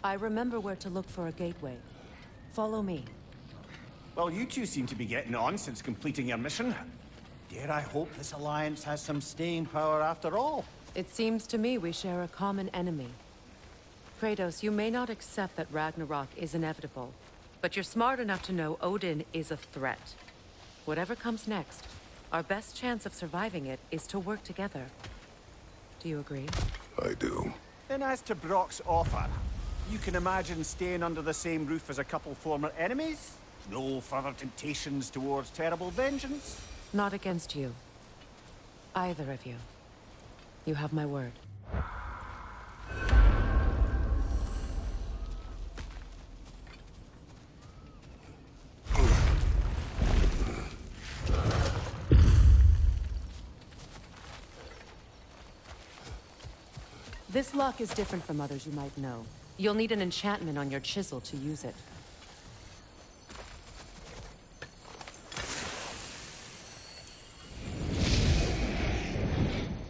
I remember where to look for a gateway. Follow me. Well, you two seem to be getting on since completing your mission. Dare I hope this alliance has some staying power after all? It seems to me we share a common enemy. Kratos, you may not accept that Ragnarok is inevitable, but you're smart enough to know Odin is a threat. Whatever comes next, our best chance of surviving it is to work together. Do you agree? I do. Then as to Brock's offer, you can imagine staying under the same roof as a couple former enemies? No further temptations towards terrible vengeance? Not against you. Either of you. You have my word. This lock is different from others you might know. You'll need an enchantment on your chisel to use it.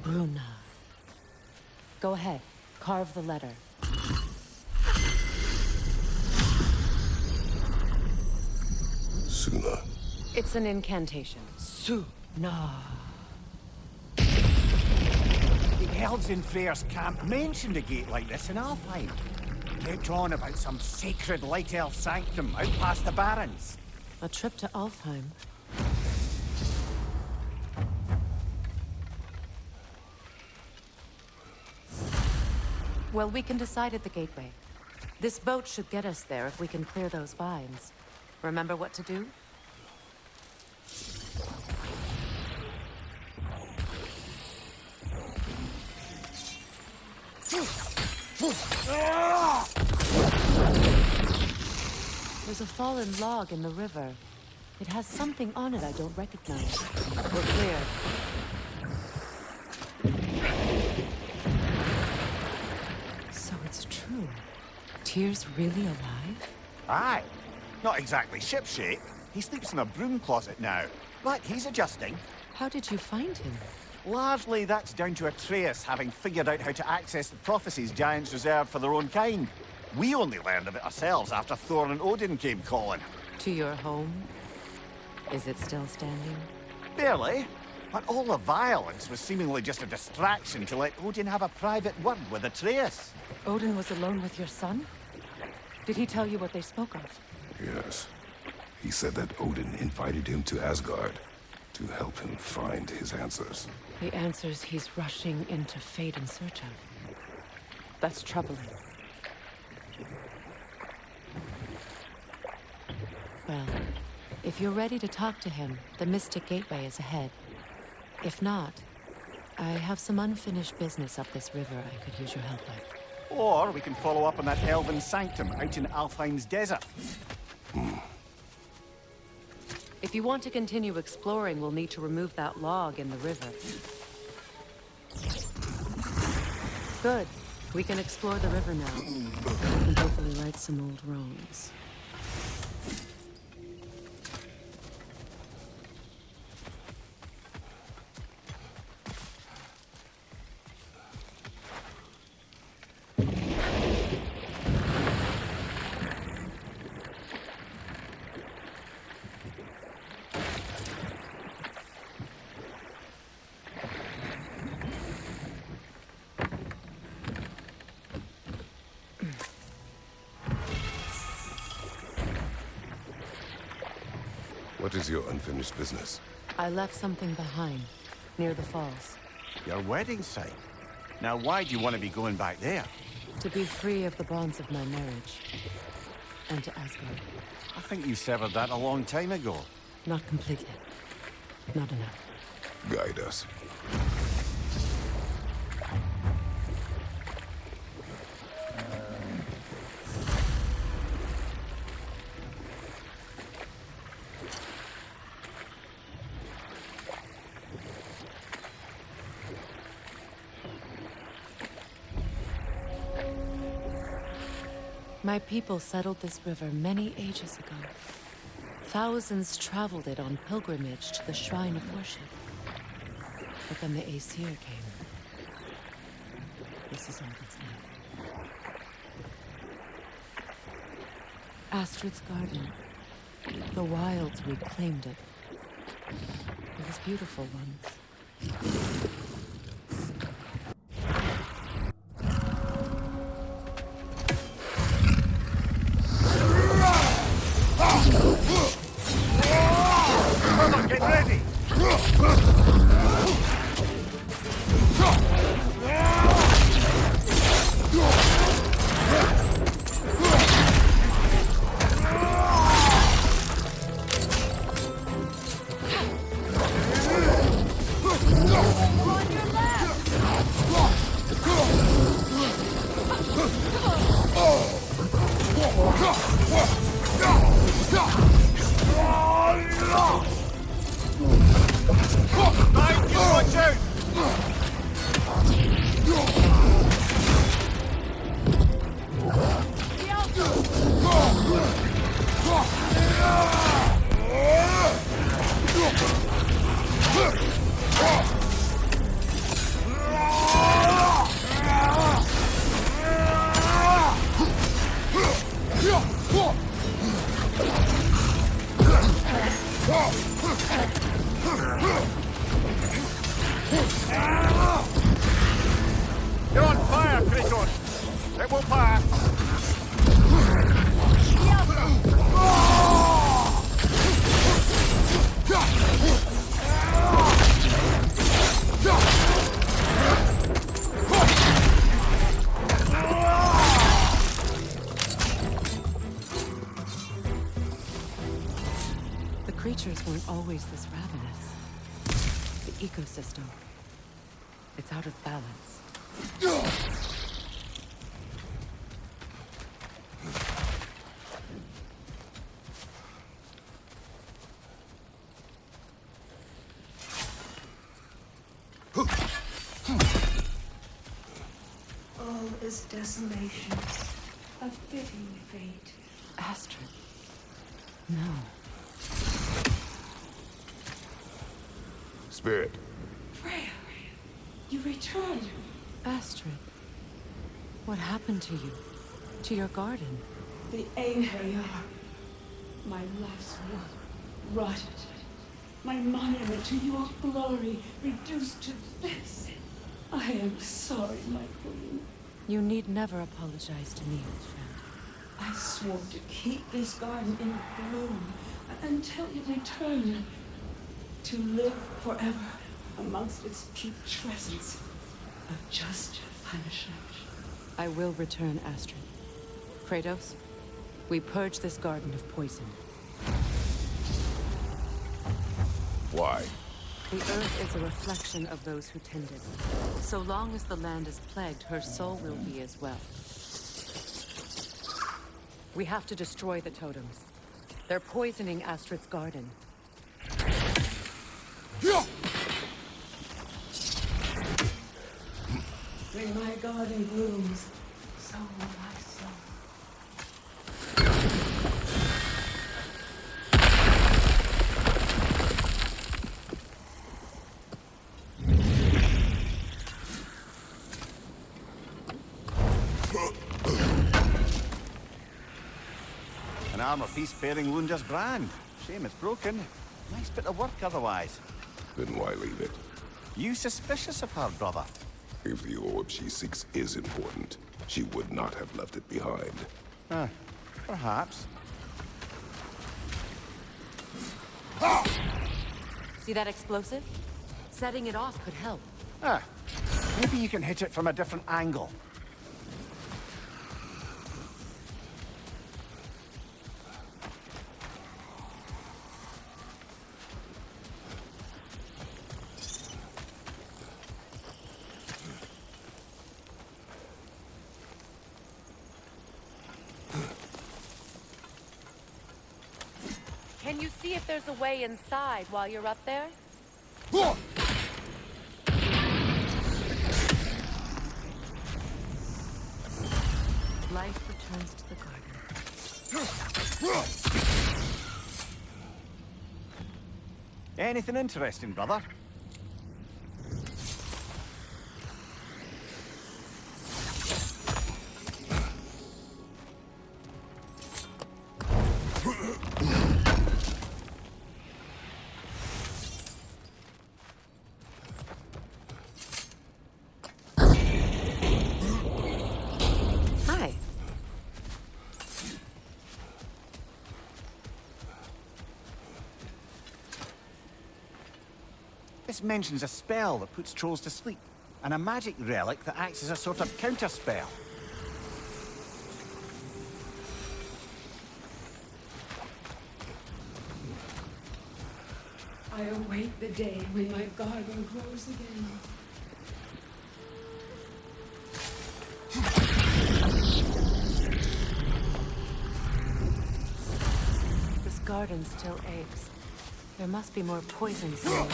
Bruna. Go ahead. Carve the letter. Suna. It's an incantation. Suna. The elves in Freya's camp mentioned a gate like this in Alfheim. Kept on about some sacred light elf sanctum out past the Barrens. A trip to Alfheim. Well, we can decide at the gateway. This boat should get us there if we can clear those vines. Remember what to do? There's a fallen log in the river. It has something on it I don't recognize. We're clear. So it's true. Tyr's really alive? Aye. Not exactly shipshape. He sleeps in a broom closet now. But he's adjusting. How did you find him? Largely that's down to Atreus having figured out how to access the prophecies giants reserved for their own kind. We only learned of it ourselves after Thor and Odin came calling. To your home? Is it still standing? Barely. But all the violence was seemingly just a distraction to let Odin have a private word with Atreus. Odin was alone with your son? Did he tell you what they spoke of? Yes. He said that Odin invited him to Asgard to help him find his answers. The answers he's rushing into fate in search of. That's troubling. Well, if you're ready to talk to him, the Mystic Gateway is ahead. If not, I have some unfinished business up this river I could use your help with. Or we can follow up on that elven sanctum out in Alfheim's desert. If you want to continue exploring, we'll need to remove that log in the river. Good. We can explore the river now. And hopefully right some old wrongs. What is your unfinished business? I left something behind, near the falls. Your wedding site. Now why do you want to be going back there? To be free of the bonds of my marriage. And to Asgard. I think you severed that a long time ago. Not completely. Not enough. Guide us. My people settled this river many ages ago. Thousands traveled it on pilgrimage to the shrine of worship. But then the Aesir came. This is all that's left. Astrid's garden. The wilds reclaimed it. It was beautiful once. Get ready! Watch out! You're on fire, Kratos! It will pass! The creatures weren't always this ravenous. The ecosystem. It's out of balance. All is desolation, a fitting fate. Astrid. No. Spirit. Freya, you returned. Astrid. What happened to you? To your garden? The anger you are. My life's work rotted. My monument to your glory reduced to this. I am sorry, my queen. You need never apologize to me, old friend. I swore to keep this garden in bloom until you return. To live forever amongst its putrescence of just punishment. I will return, Astrid. Kratos, we purge this garden of poison. Why? The earth is a reflection of those who tend it. So long as the land is plagued, her soul will be as well. We have to destroy the totems. They're poisoning Astrid's garden. When my garden blooms, so will my soul. An armor-piece bearing Lunda's brand. Shame it's broken. Nice bit of work otherwise. Then why leave it? You suspicious of her, brother? If the orb she seeks is important, she would not have left it behind. Perhaps. See that explosive? Setting it off could help. Maybe you can hit it from a different angle. Can you see if there's a way inside while you're up there? Life returns to the garden. Anything interesting, brother? This mentions a spell that puts trolls to sleep, and a magic relic that acts as a sort of counterspell. I await the day when my garden grows again. This garden still aches. There must be more poison somewhere.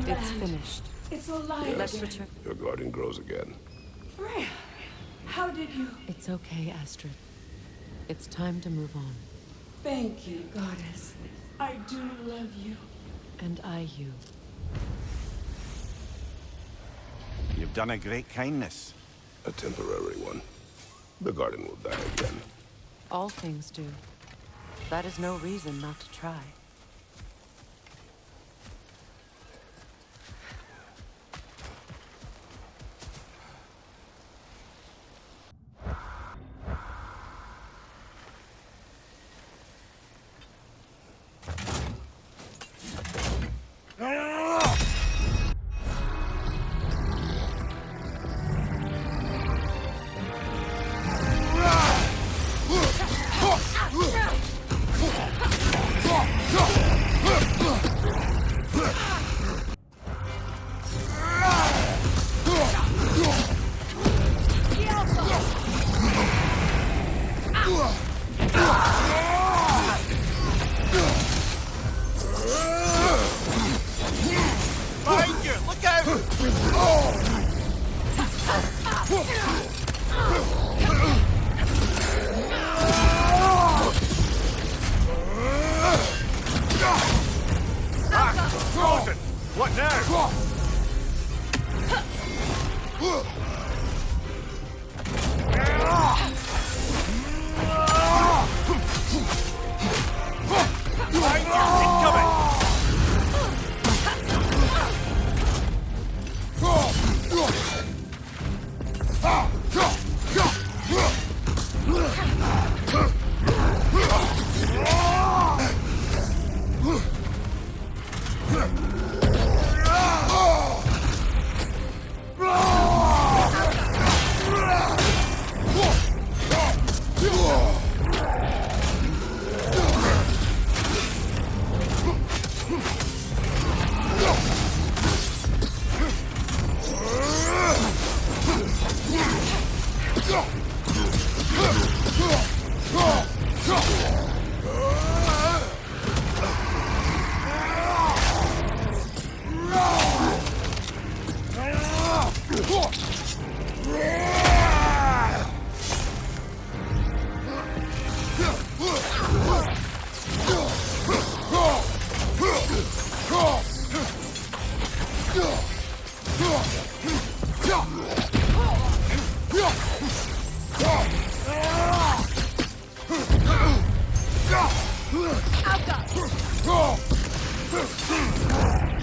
It's finished. It's alive. Let's again. return. Your garden grows again. Freya, how did you... It's okay, Astrid. It's time to move on. Thank you, goddess. I do love you. And I you. You've done a great kindness. A temporary one. The garden will die again. All things do. That is no reason not to try. Behind you! Look out! Frozen! What now? Behind you! Incoming!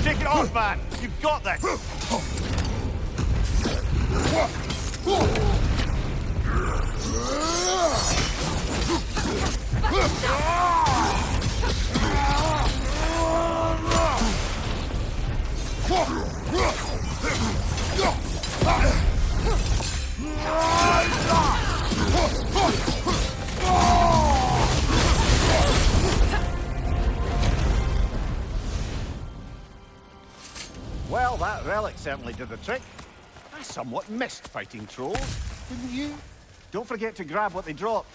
Shake it off, man! You've got this! Well, that relic certainly did the trick. I somewhat missed fighting trolls, didn't you? Don't forget to grab what they dropped.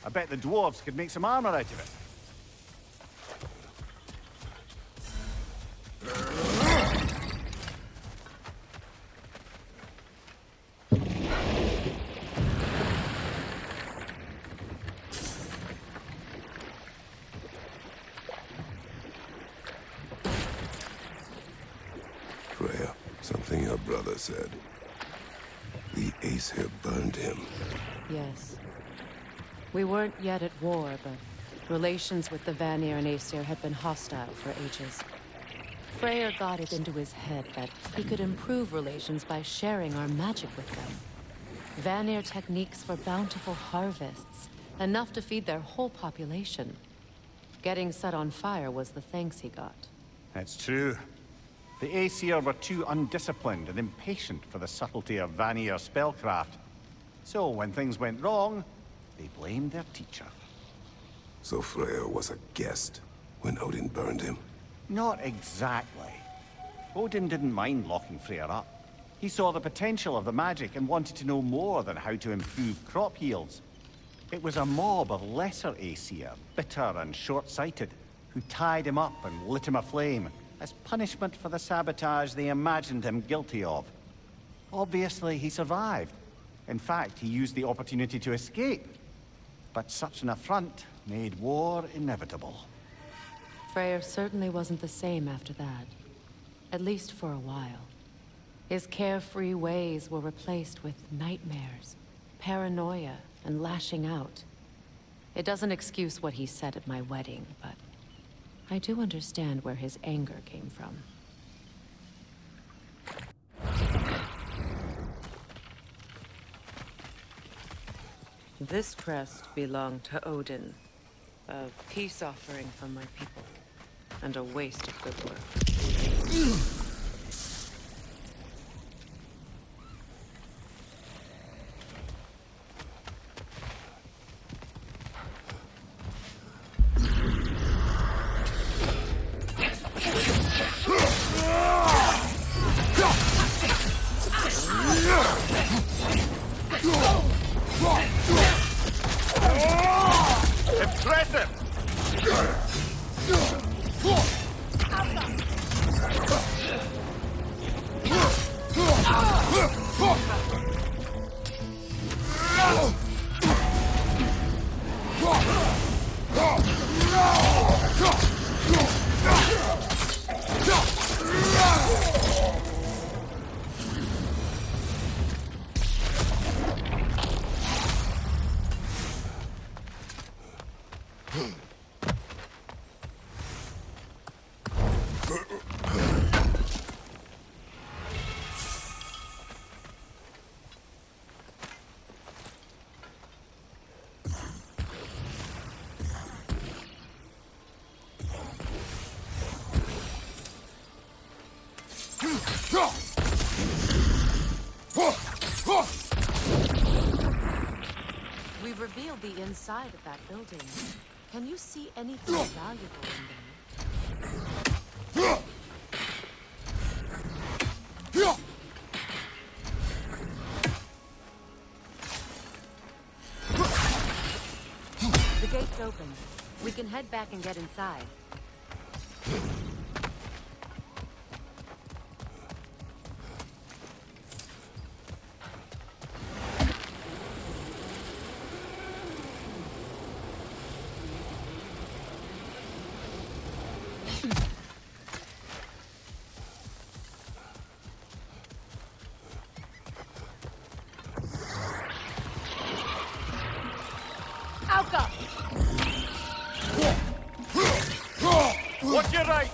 I bet the dwarves could make some armor out of it. Freya, something your brother said. The Aesir burned him. Yes. We weren't yet at war, but relations with the Vanir and Aesir had been hostile for ages. Freya got it into his head that he could improve relations by sharing our magic with them. Vanir techniques for bountiful harvests, enough to feed their whole population. Getting set on fire was the thanks he got. It's true. The Aesir were too undisciplined and impatient for the subtlety of Vanir spellcraft. So when things went wrong, they blamed their teacher. So Freya was a guest when Odin burned him? Not exactly. Odin didn't mind locking Freya up. He saw the potential of the magic and wanted to know more than how to improve crop yields. It was a mob of lesser Aesir, bitter and short-sighted, who tied him up and lit him aflame, as punishment for the sabotage they imagined him guilty of. Obviously, he survived. In fact, he used the opportunity to escape. But such an affront made war inevitable. Freyr certainly wasn't the same after that. At least for a while. His carefree ways were replaced with nightmares, paranoia, and lashing out. It doesn't excuse what he said at my wedding, but I do understand where his anger came from. This crest belonged to Odin. A peace offering from my people. And a waste of good work. Impressive! We've revealed the inside of that building. Can you see anything valuable in there? The gate's open. We can head back and get inside. Watch your right!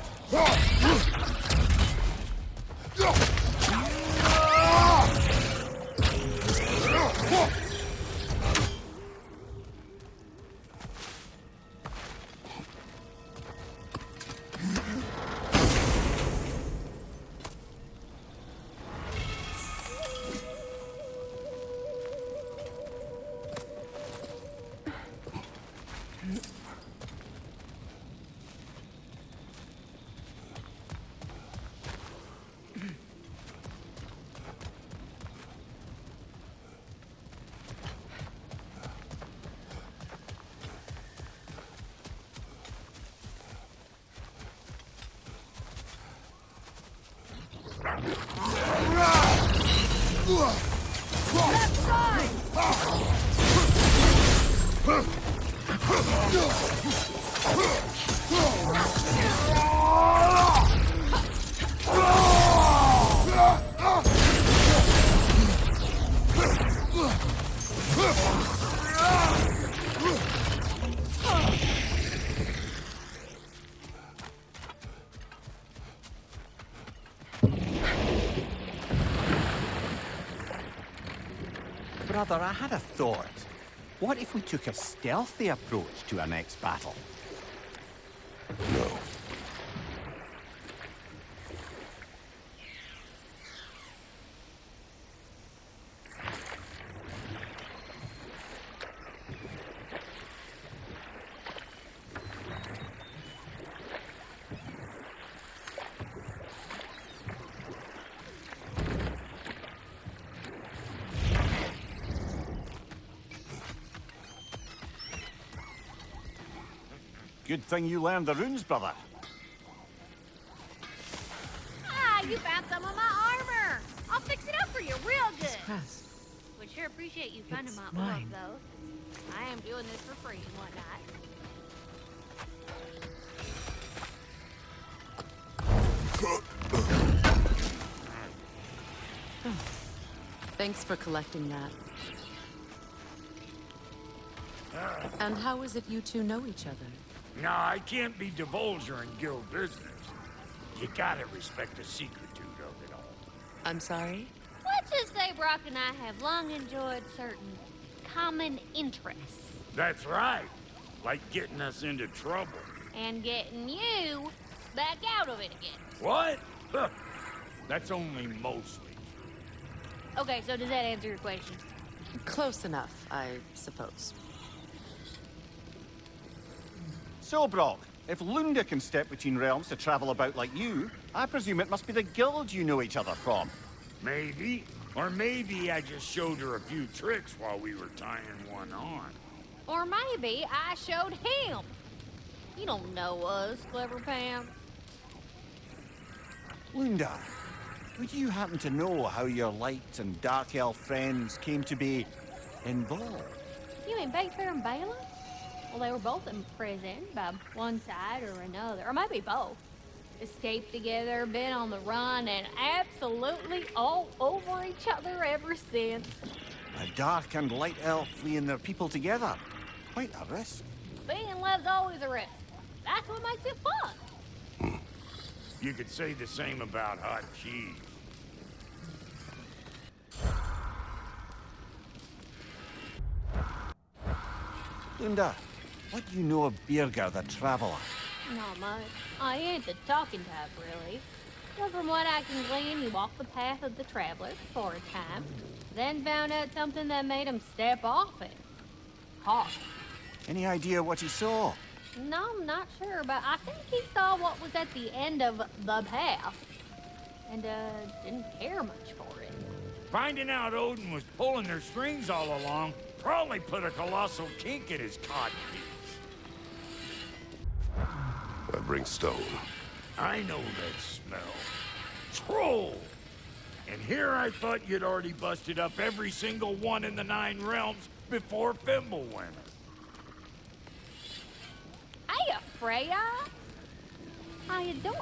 Brother, I had a thought. What if we took a stealthy approach to our next battle? No. Good thing you learned the runes, brother. Ah, you found some of my armor. I'll fix it up for you real good. Crest. Would sure appreciate you finding It's my mine. love, though. I am doing this for free and whatnot. Thanks for collecting that. And how is it you two know each other? No, I can't be divulger in guild business. You gotta respect the secretude of it all. I'm sorry? Let's just say Brock and I have long enjoyed certain common interests. That's right. Like getting us into trouble. And getting you back out of it again. What? Huh. That's only mostly. Okay, so does that answer your question? Close enough, I suppose. So, Brock, if Lunda can step between realms to travel about like you, I presume it must be the guild you know each other from. Maybe. Or maybe I just showed her a few tricks while we were tying one on. Or maybe I showed him. You don't know us, Clever Pants. Lunda, would you happen to know how your light and dark elf friends came to be involved? You mean Bayfair and Bala? Well, they were both in prison by one side or another, or maybe both. Escaped together, been on the run, and absolutely all over each other ever since. A dark and light elf fleeing their people together. Quite a risk. Being in love's always a risk. That's what makes it fun. You could say the same about hot cheese. Lunda, what do you know of Birger the Traveler? Not much. I ain't the talking type, really. But from what I can glean, he walked the path of the traveler for a time, then found out something that made him step off it. Hard. Any idea what he saw? No, I'm not sure, but I think he saw what was at the end of the path. And, didn't care much for it. Finding out Odin was pulling their strings all along probably put a colossal kink in his codpiece. I bring stone. I know that smell. Troll! And here I thought you'd already busted up every single one in the 9 realms before Fimbulwinter. Hey, Freya! How you doing?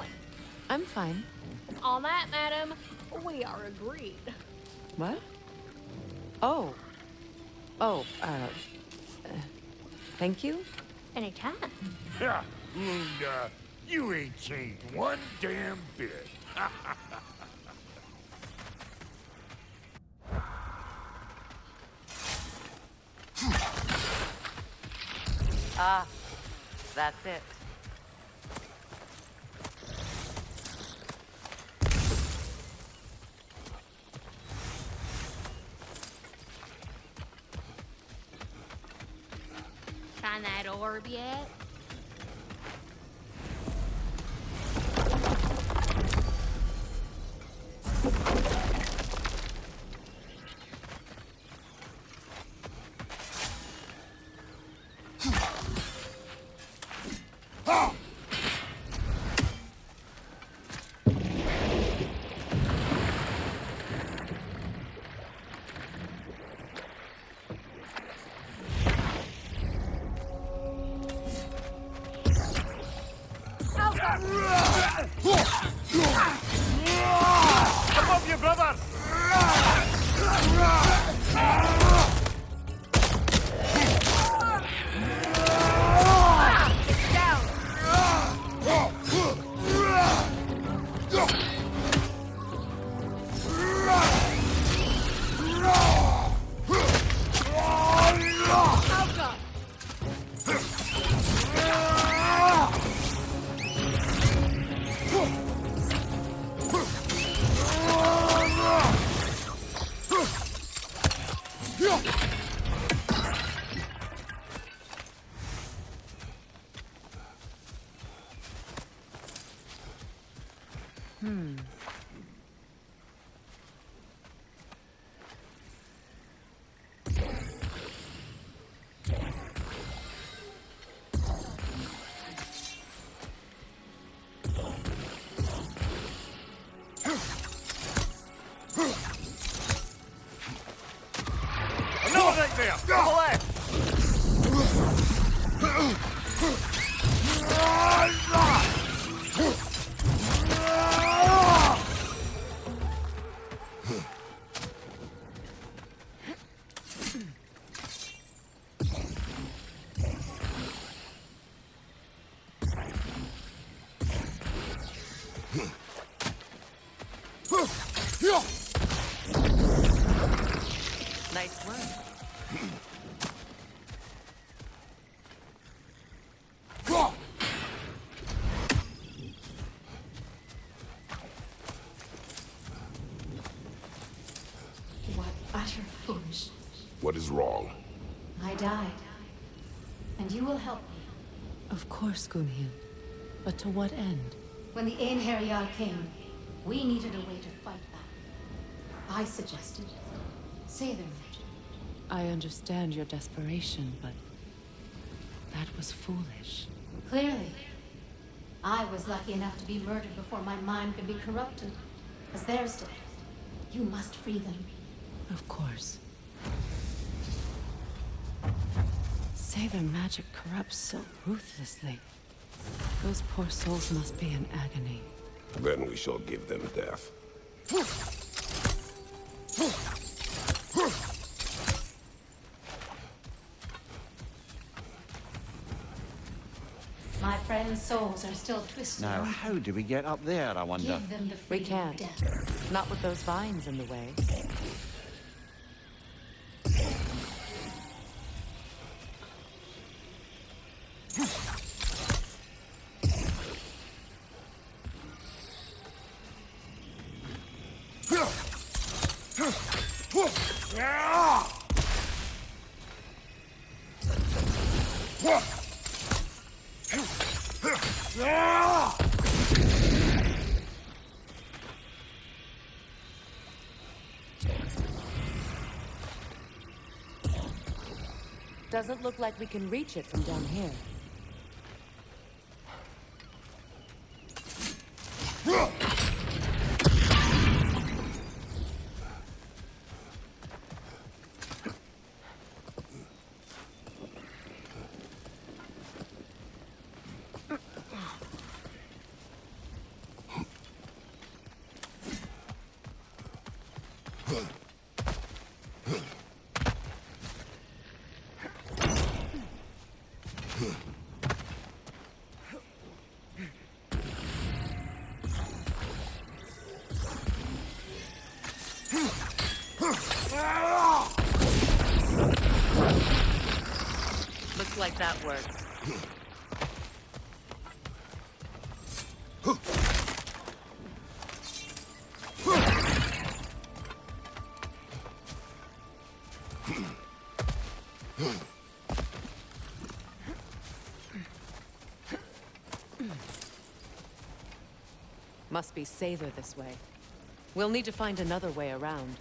I'm fine. On that, madam, we are agreed. What? Oh. Oh, thank you? Anytime. Yeah, Lunda, you ain't changed one damn bit. Ah, that's it. Find that orb yet? Above you, brother! Another right there! To the left! Nice work. What utter foolishness. What is wrong? I died. And you will help me. Of course, Gunhild. But to what end? When the Einherjar came, we needed a way to fight back. I suggested say their magic. I understand your desperation, but that was foolish. Clearly. I was lucky enough to be murdered before my mind could be corrupted, as theirs did. You must free them. Of course. Say their magic corrupts so ruthlessly. Those poor souls must be in agony. Then we shall give them death. My friends' souls are still twisted. Now, how do we get up there, I wonder? Give them the We freedom of can't. death. Not with those vines in the way. Doesn't look like we can reach it from down here. Looks like that worked. Must be safer this way. We'll need to find another way around.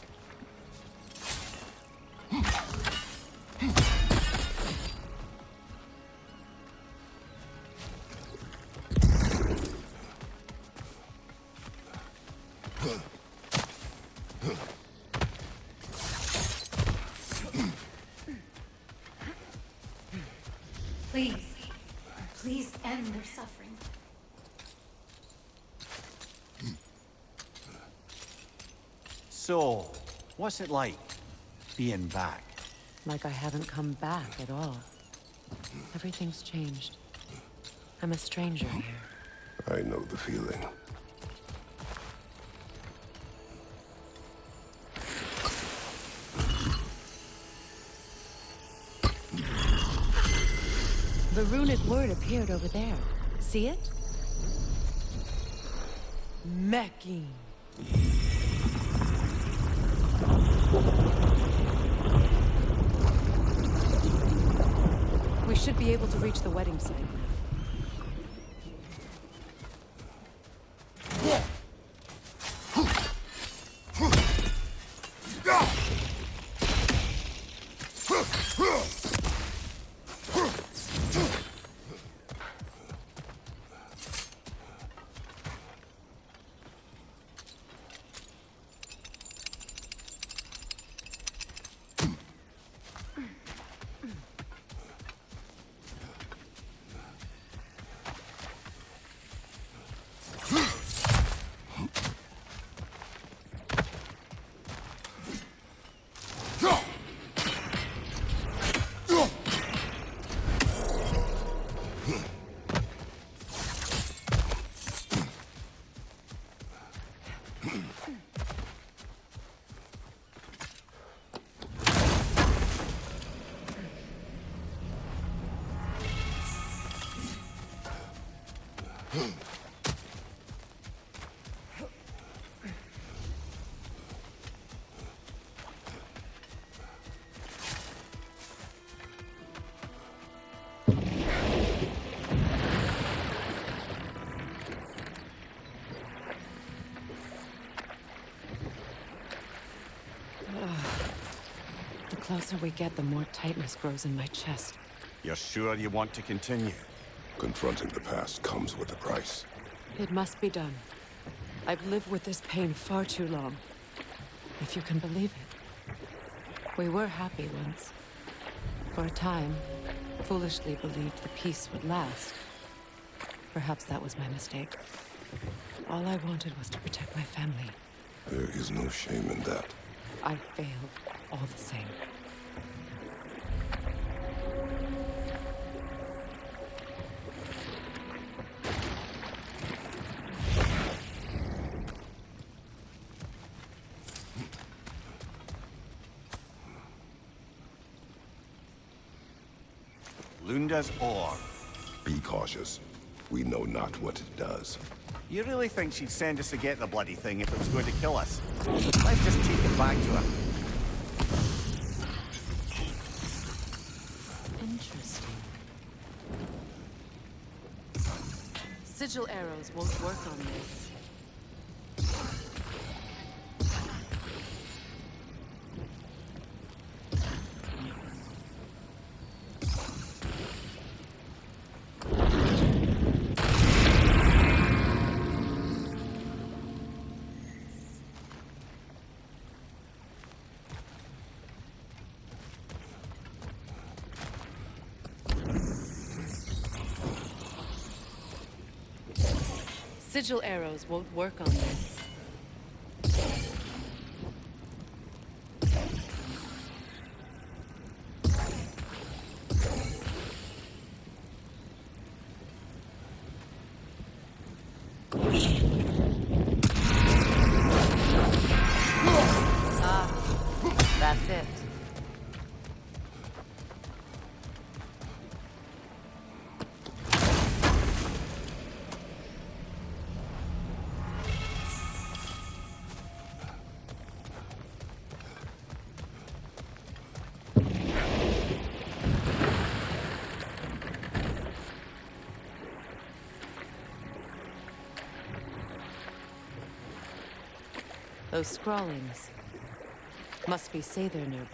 Please. Please end their suffering. So, what's it like, being back? Like I haven't come back at all. Everything's changed. I'm a stranger here. I know the feeling. The runic word appeared over there. See it? Mecking. should be able to reach the wedding site now. The closer we get, the more tightness grows in my chest. You're sure you want to continue? Confronting the past comes with a price. It must be done. I've lived with this pain far too long. If you can believe it. We were happy once. For a time, foolishly believed the peace would last. Perhaps that was my mistake. All I wanted was to protect my family. There is no shame in that. I failed, all the same. Lunda's ore. Be cautious. We know not what it does. You really think she'd send us to get the bloody thing if it was going to kill us? Let's just take it back to her. Interesting. Sigil arrows won't work on this. Sigil arrows won't work on this. That's it. Those scrawlings must be Sather nearby.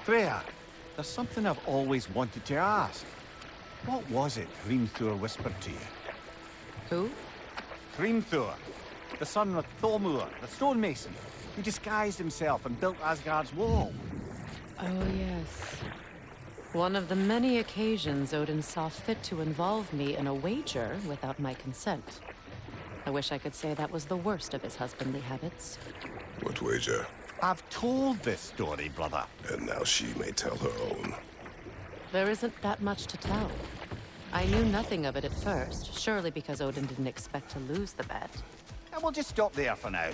Freya, there's something I've always wanted to ask. What was it Hrimthur whispered to you? Who? Hrimthur, the son of Thormur, the stonemason, who disguised himself and built Asgard's wall. Oh, yes. One of the many occasions Odin saw fit to involve me in a wager without my consent. I wish I could say that was the worst of his husbandly habits. What wager? I've told this story, brother. And now she may tell her own. There isn't that much to tell. I knew nothing of it at first, surely because Odin didn't expect to lose the bet. And we'll just stop there for now.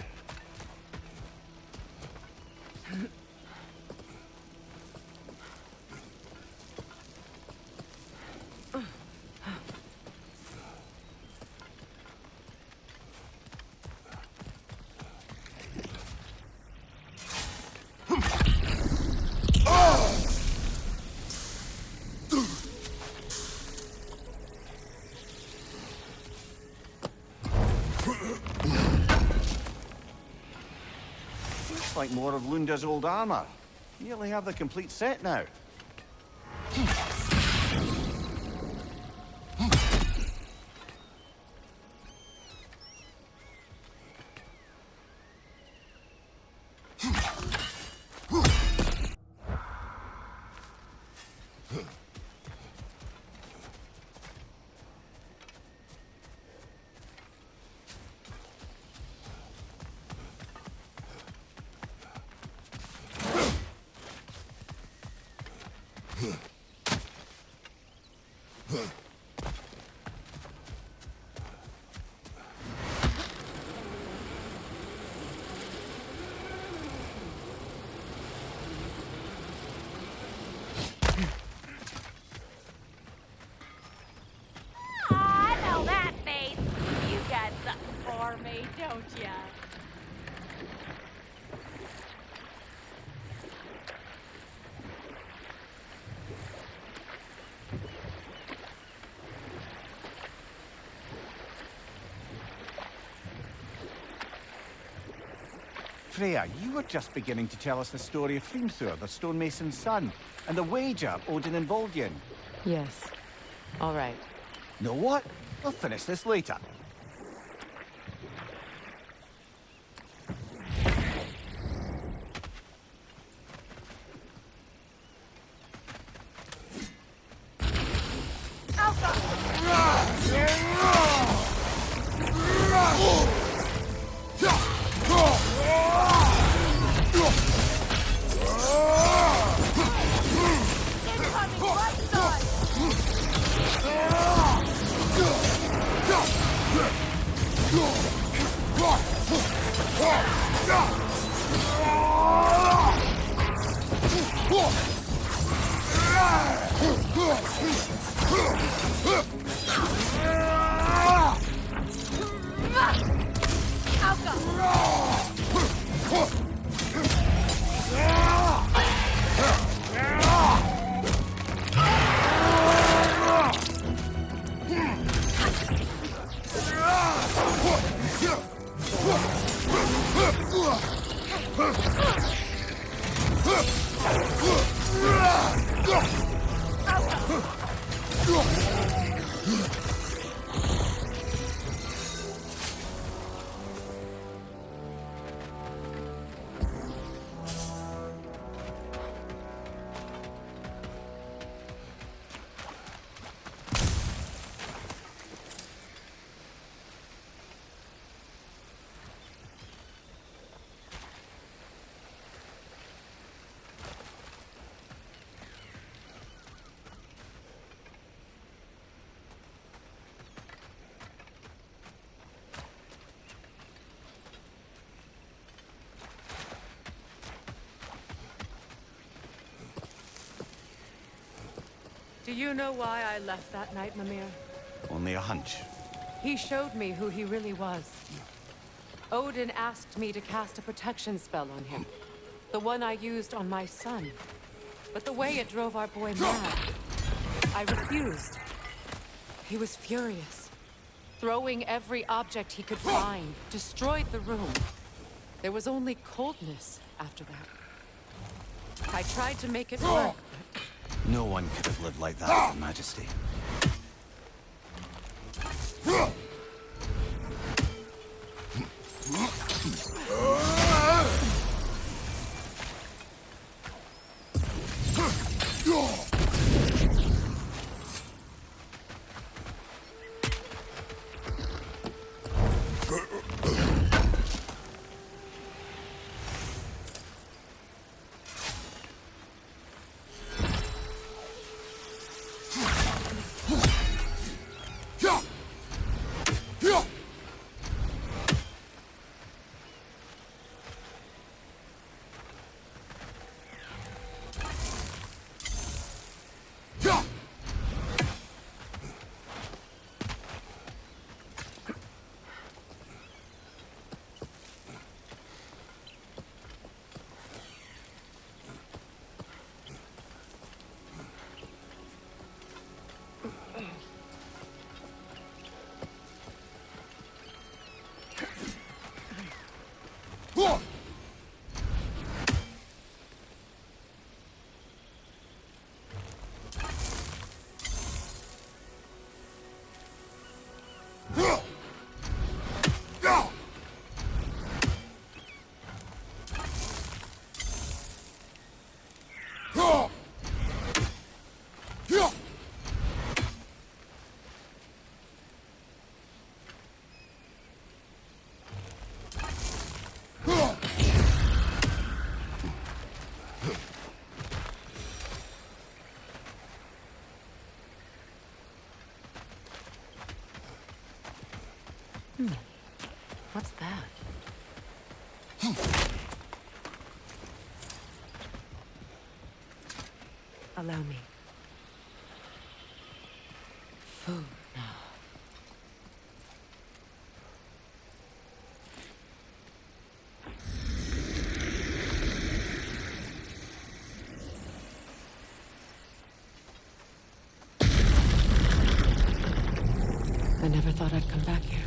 Like more of Lunda's old armor. Nearly have the complete set now. I know that face. You got something for me, don't ya? Freya, you were just beginning to tell us the story of Hrimthur, the stonemason's son, and the wager Odin involved you in. Yes. All right. Know what? We'll finish this later. Do you know why I left that night, Mimir? Only a hunch. He showed me who he really was. Odin asked me to cast a protection spell on him. The one I used on my son. But the way it drove our boy mad, I refused. He was furious. Throwing every object he could find, destroyed the room. There was only coldness after that. I tried to make it work, but No one could have lived like that, Your Majesty. Allow me. Food now. I never thought I'd come back here.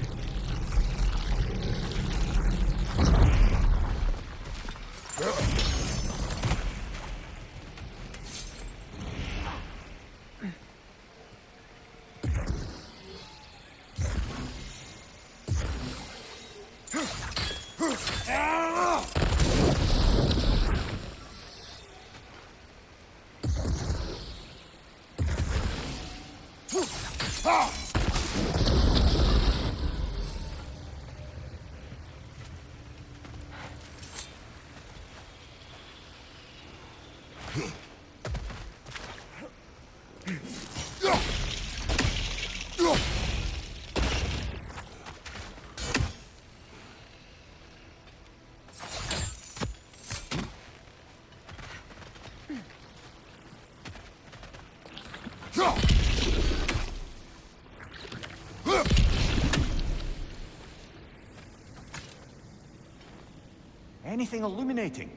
Anything illuminating?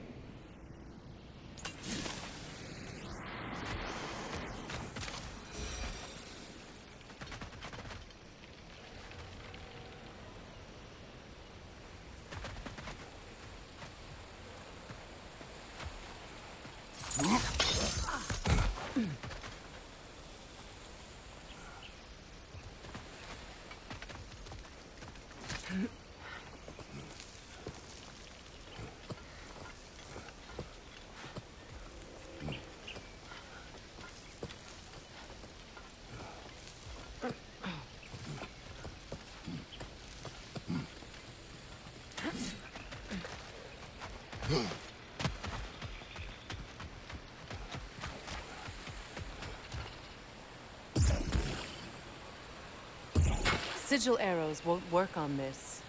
Sigil arrows won't work on this.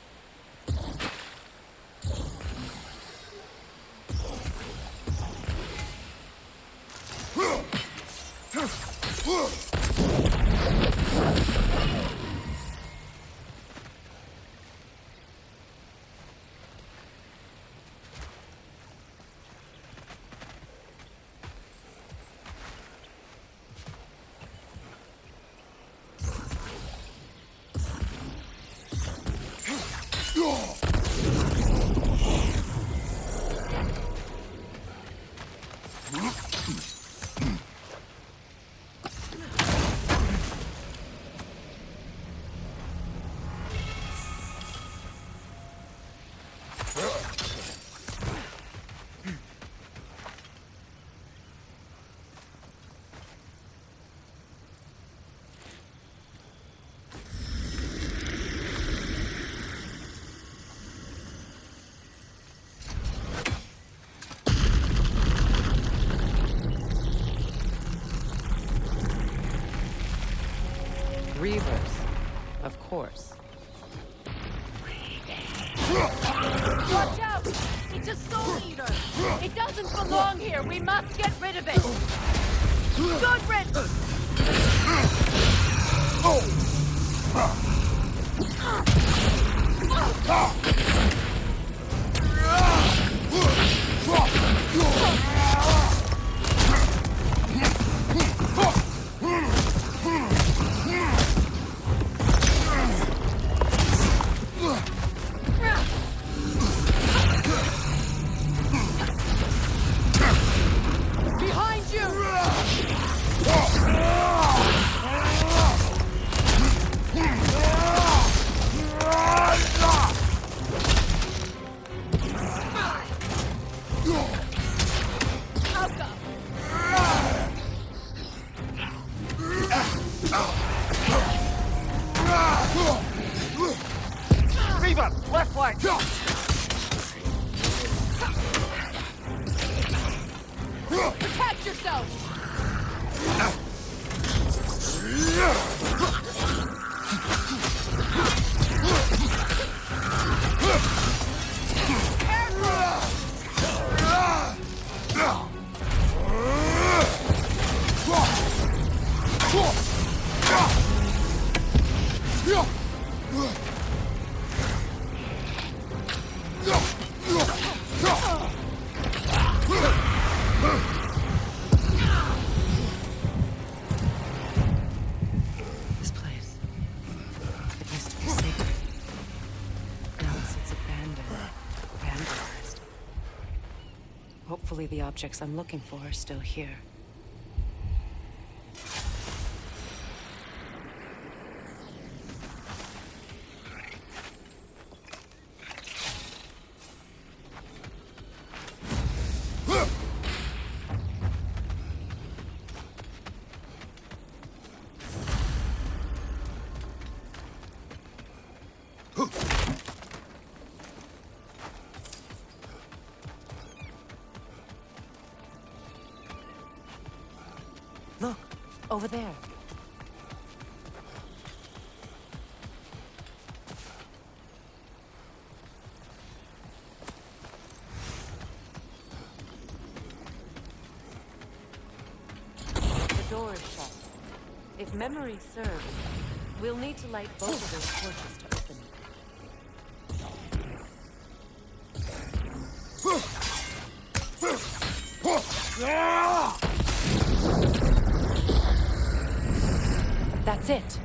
Reavers, of course. Watch out! It's a soul eater! It doesn't belong here! We must get rid of it! Good riddance! Behind you! Reaver, left flank! Protect yourself! Hopefully the objects I'm looking for are still here. Look, over there. The door is shut. If memory serves, we'll need to light both of those torches to open it. That's it.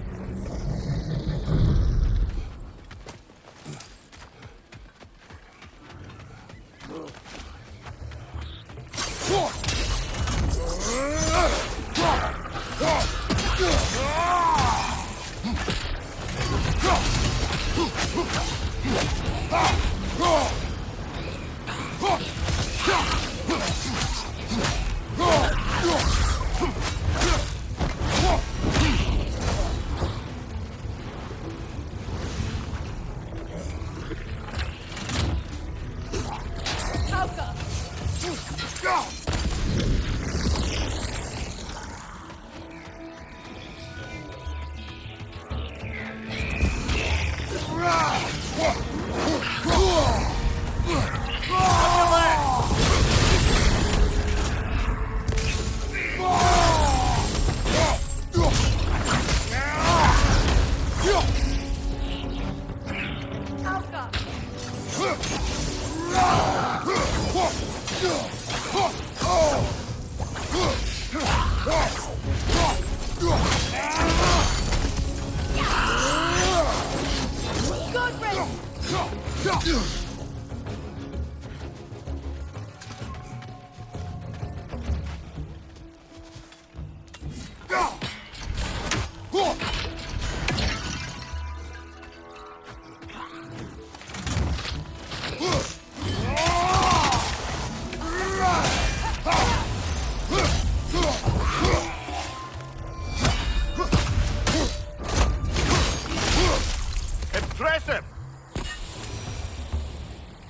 Impressive!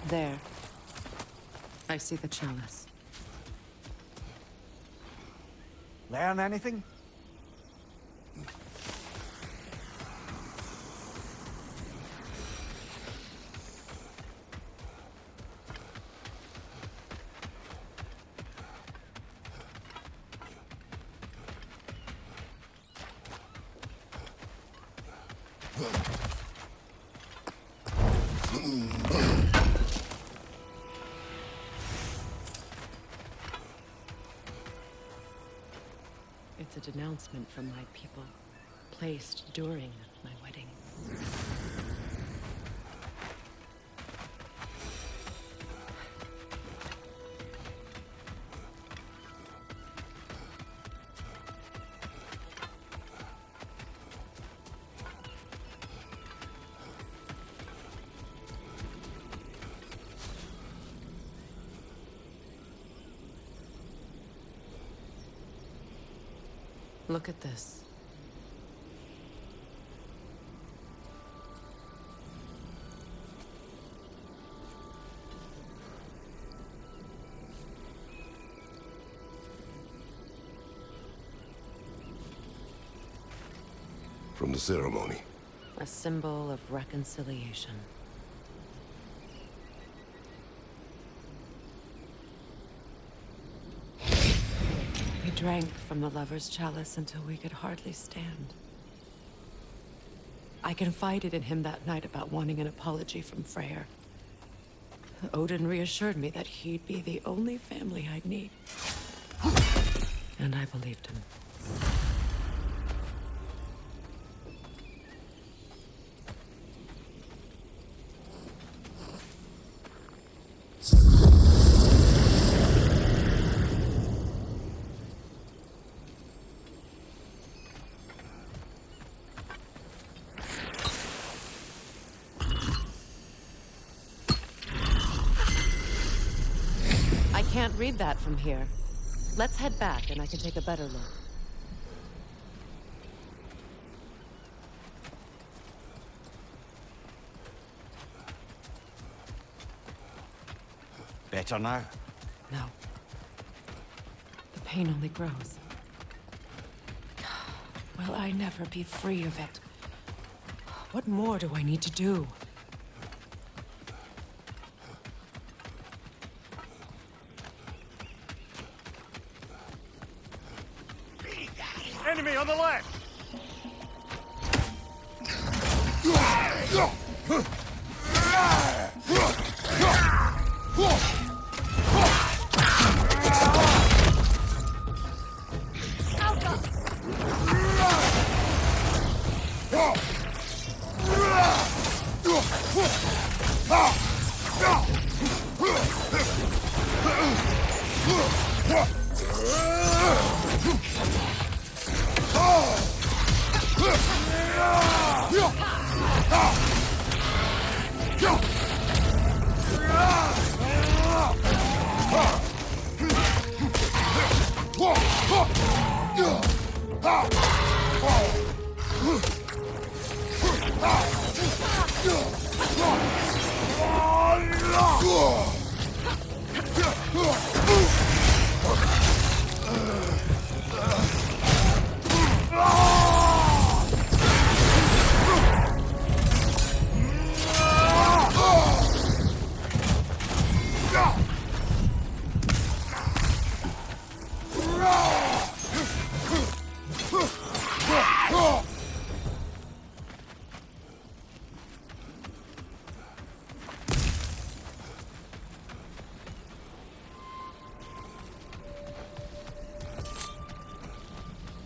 There. I see the chalice. Learn anything? It's a denouncement from my people, placed during my wedding. Look at this. From the ceremony. A symbol of reconciliation. We drank from the lover's chalice until we could hardly stand. I confided in him that night about wanting an apology from Freya. Odin reassured me that he'd be the only family I'd need. And I believed him. I can't read that from here. Let's head back and I can take a better look. Better now? No. The pain only grows. Will I never be free of it? What more do I need to do? Enemy on the left!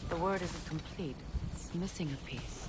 The word isn't complete. It's missing a piece.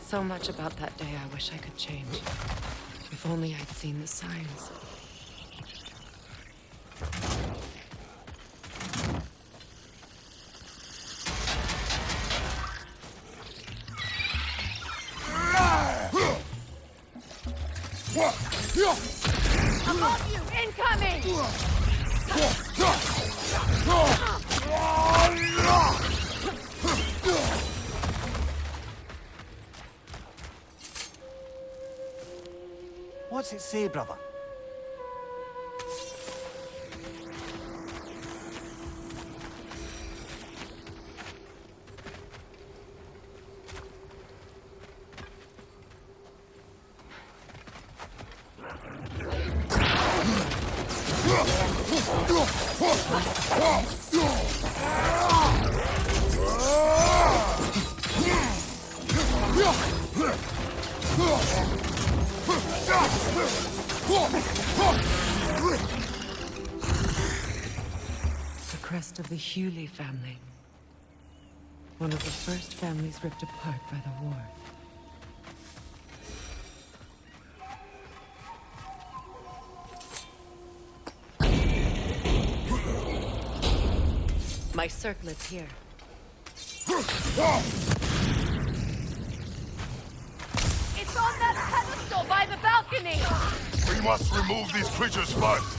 So much about that day I wish I could change. If only I'd seen the signs. Above you! Incoming! What's it say, brother? The crest of the Hewley family. One of the first families ripped apart by the war. My circlet's here. It's on that pedestal by the balcony! We must remove these creatures first.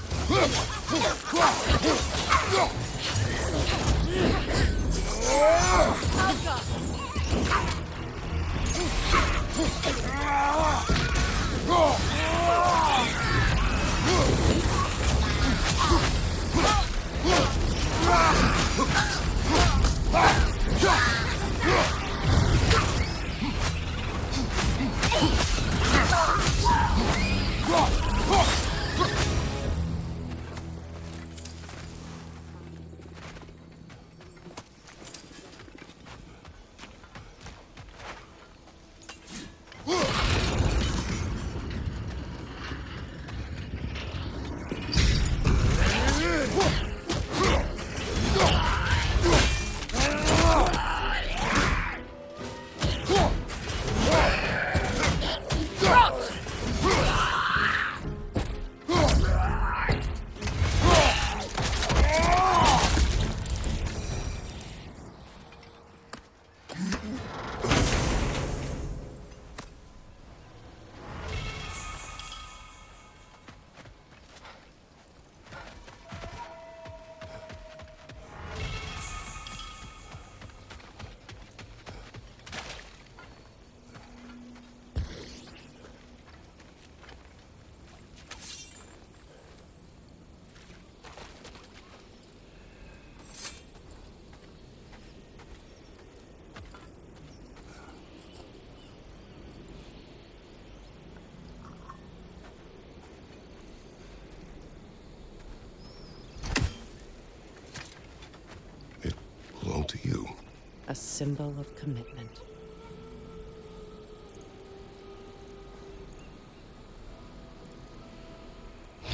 A symbol of commitment.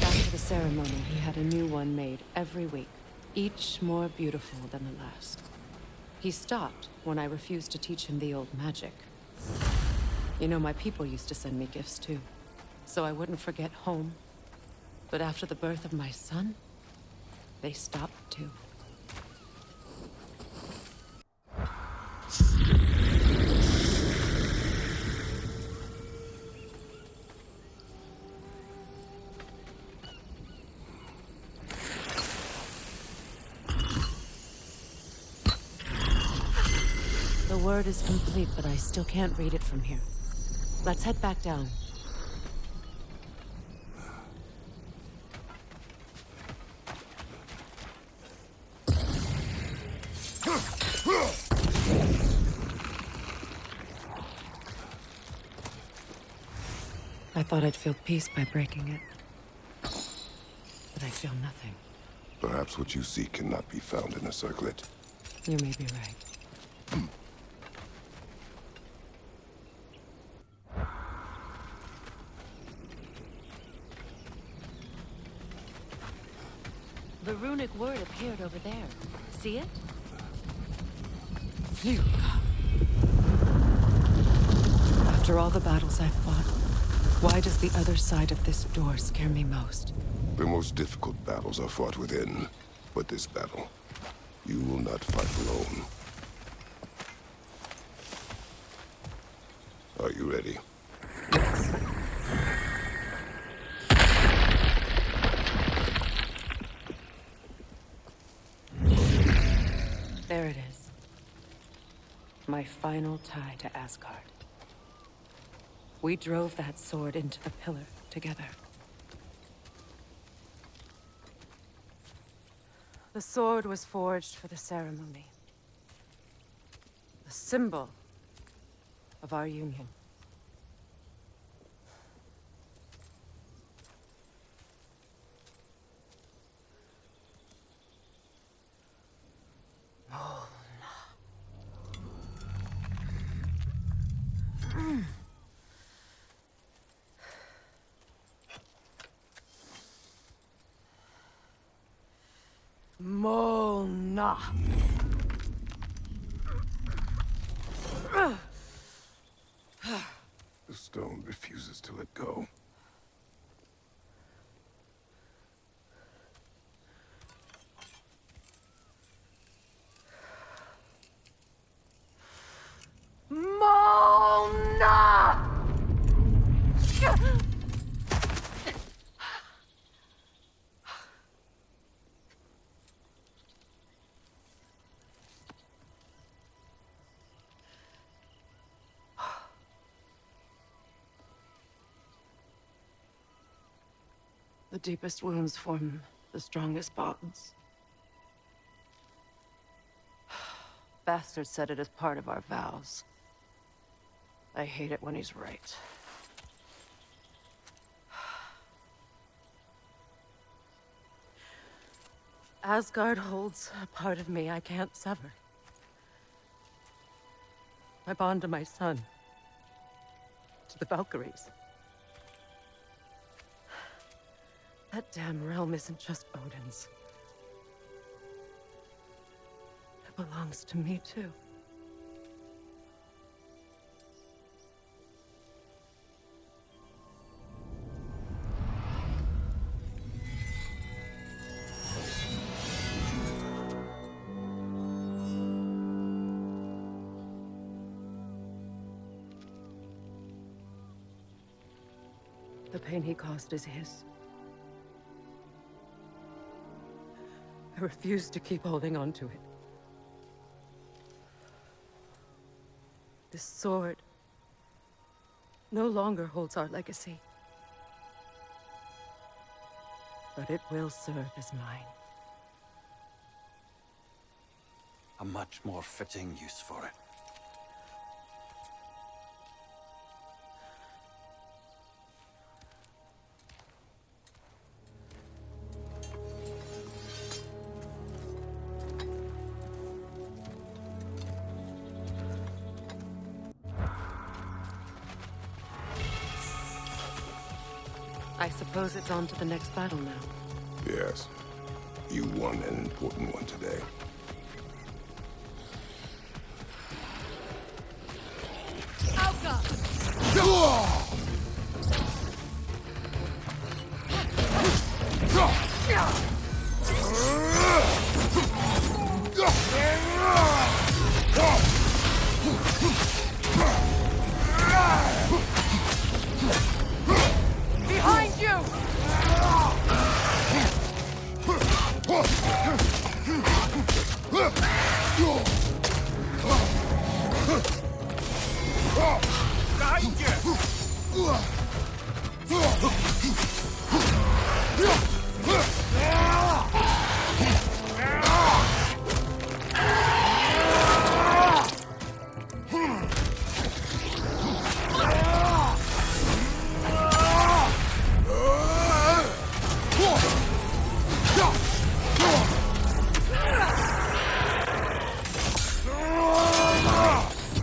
After the ceremony, he had a new one made every week, each more beautiful than the last. He stopped when I refused to teach him the old magic. You know, my people used to send me gifts too, so I wouldn't forget home. But after the birth of my son, they stopped too. The word is complete, but I still can't read it from here. Let's head back down. I thought I'd feel peace by breaking it. But I feel nothing. Perhaps what you seek cannot be found in a circlet. You may be right. The runic word appeared over there. See it? Phew. After all the battles I've fought, why does the other side of this door scare me most? The most difficult battles are fought within. But this battle, you will not fight alone. Are you ready? There it is. My final tie to Asgard. We drove that sword into the pillar together. The sword was forged for the ceremony. A symbol of our union. Mona. The stone refuses to let go. Mona! The deepest wounds form the strongest bonds. Bastard said it as part of our vows. I hate it when he's right. Asgard holds a part of me I can't sever. My bond to my son. To the Valkyries. That damn realm isn't just Odin's. It belongs to me, too. The pain he caused is his. I refuse to keep holding on to it. This sword no longer holds our legacy. But it will serve as mine. A much more fitting use for it. I suppose it's on to the next battle now. Yes. You won an important one today. Behind you! Behind you!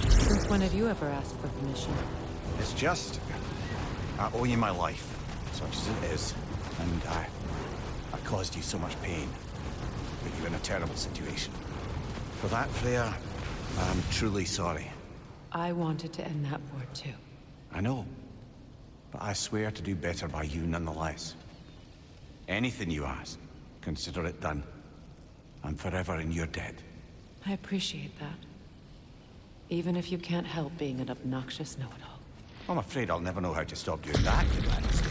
Since when have you ever asked for permission? It's just... I owe you my life, such as it is. And I caused you so much pain. Put you in a terrible situation. For that, Freya, I'm truly sorry. I wanted to end that war too. I know. But I swear to do better by you nonetheless. Anything you ask, consider it done. I'm forever in your debt. I appreciate that. Even if you can't help being an obnoxious know-it-all. I'm afraid I'll never know how to stop doing that, Your Majesty.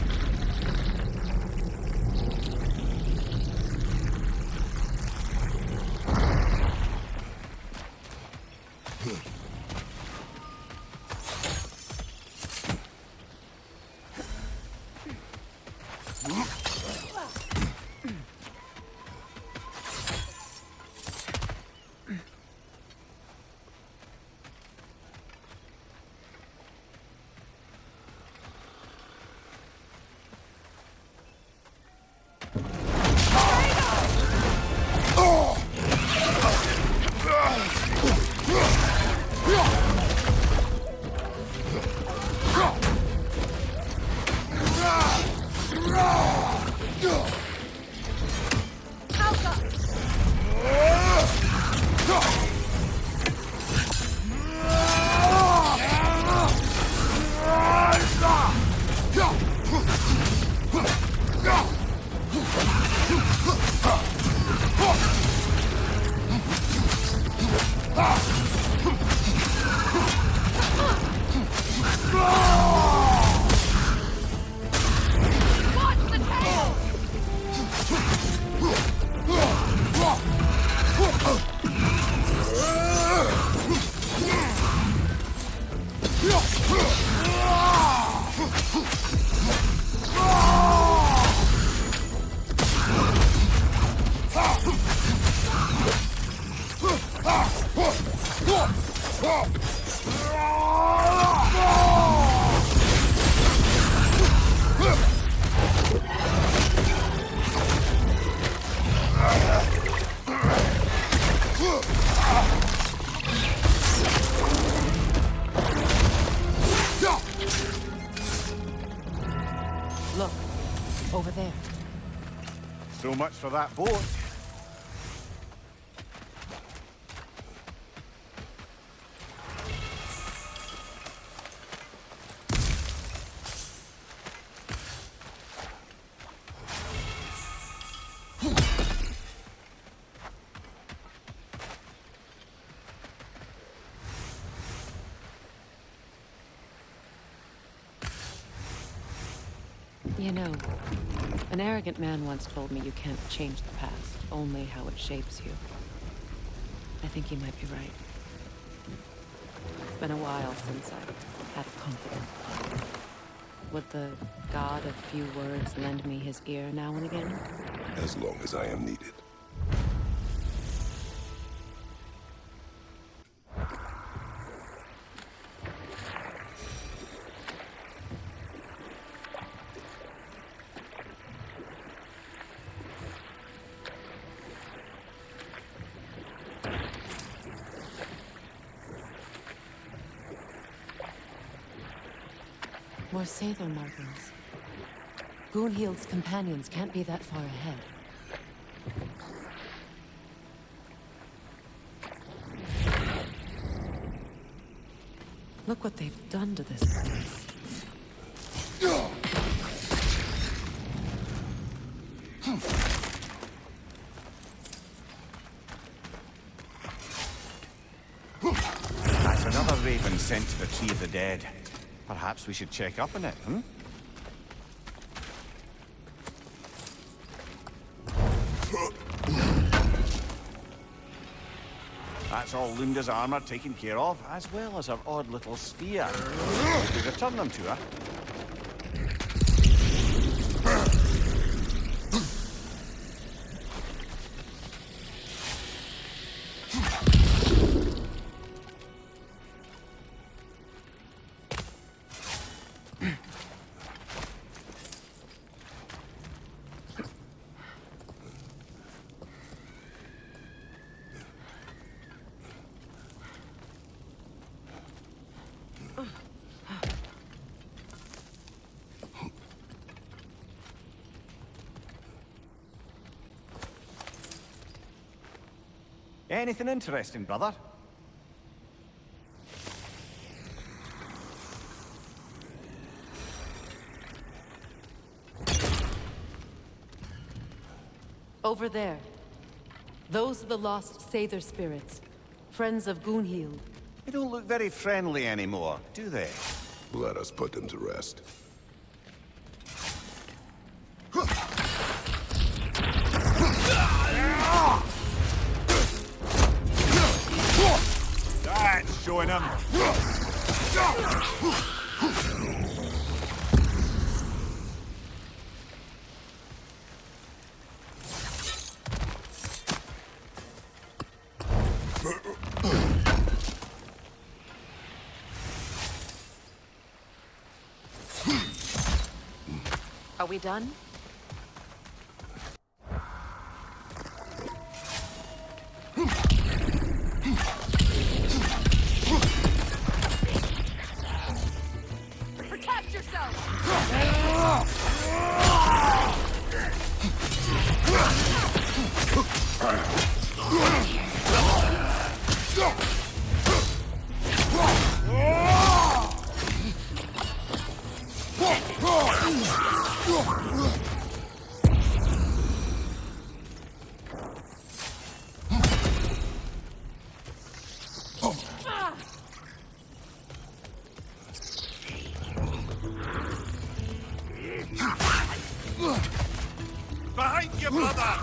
Look, over there. So much for that boat. You know, an arrogant man once told me you can't change the past, only how it shapes you. I think he might be right. It's been a while since I've had confidence. Would the god of few words lend me his ear now and again? As long as I am needed. More Sather markings. Gunhild's companions can't be that far ahead. Look what they've done to this place. That's another raven sent to the Tree of the Dead. Perhaps we should check up on it, hmm? That's all Lunda's armor taken care of, as well as her odd little spear. We return them to her. Anything interesting, brother? Over there. Those are the lost Sather spirits. Friends of Gunhild. They don't look very friendly anymore, do they? Let us put them to rest. That's showing them. Are we done? Protect yourself! Behind you, brother!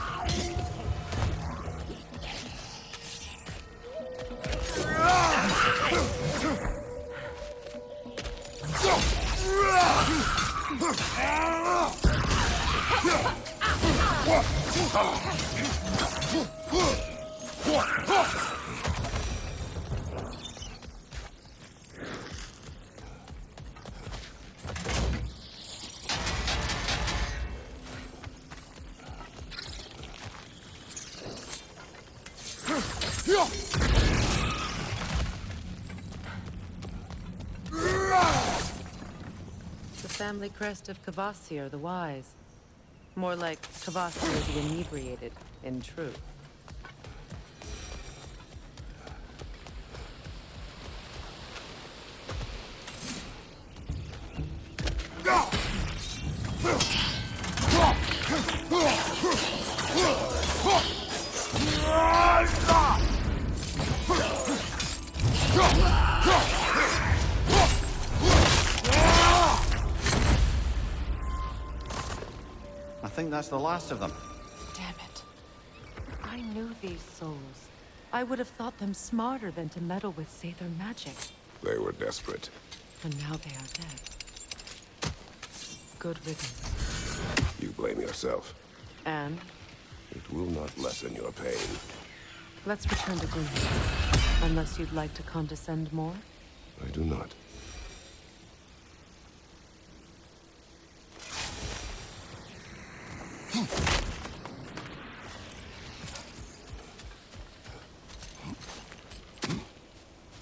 The family crest of Kvasir the Wise. More like Kvasir the Inebriated, in truth. I think that's the last of them. Damn it. I knew these souls. I would have thought them smarter than to meddle with Sather magic. They were desperate. And now they are dead. Good riddance. You blame yourself. And It will not lessen your pain. let's return to Gunhild. Unless you'd like to condescend more? I do not.